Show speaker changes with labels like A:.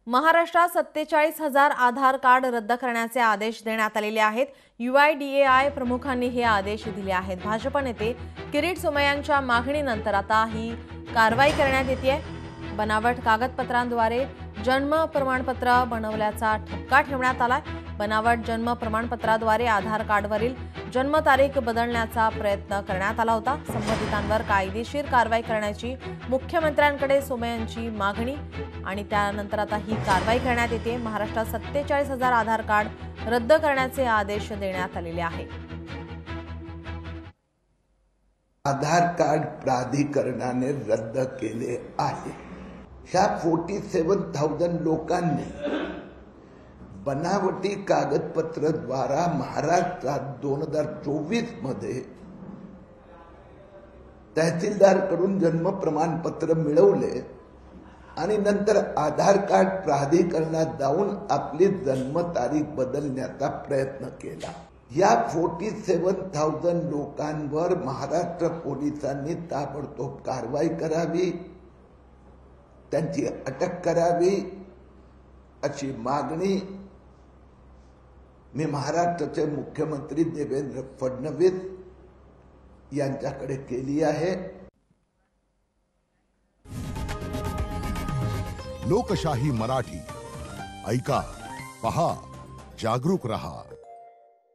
A: महाराष्ट्रात 47,000 आधार कार्ड रद्द करण्याचे आदेश देण्यात आलेले आहेत। UIDAI प्रमुखांनी हे आदेश दिले आहेत। भाजप नेते किरीट सोमय्यांच्या मागणीनंतर आता ही कारवाई करण्यात येते। बनावट कागदपत्रांद्वारे जन्म प्रमाणपत्र बनवल्याचा ठपका ठेवण्यात आलाय। बनावट जन्म प्रमाणपत्राद्वारे आधार कार्डवरील जन्मतारीख बदलण्याचा प्रयत्न करण्यात आला होता। संबंधितांवर कायदेशीर कारवाई करण्याची मुख्यमंत्र्यांकडे सोमय्यांची मागणी आणि त्यानंतर आता ही कारवाई करण्यात येते। महाराष्ट्रात 47,000 आधार कार्ड रद्द करण्याचे आदेश देण्यात आलेले आहेत।
B: आधार कार्ड प्राधिकरणाने रद्द केले आहे। ह्या 47,000 लोकांनी बनावटी कागदपत्र द्वारा महाराष्ट्रात 2024 मध्ये तहसीलदारकडून जन्म प्रमाणपत्र मिळवले आणि नंतर आधार कार्ड प्राधिकरणात जाऊन आपली जन्मतारीख बदलण्याचा प्रयत्न केला। या 47,000 लोकांवर महाराष्ट्र पोलिसांनी ताबडतोब कारवाई करावी, त्यांची अटक करावी अशी मागणी मी महाराष्ट्राचे मुख्यमंत्री देवेंद्र फडणवीस यांच्याकडे केली आहे।
C: लोकशाही मराठी ऐका, पहा, जागरूक रहा।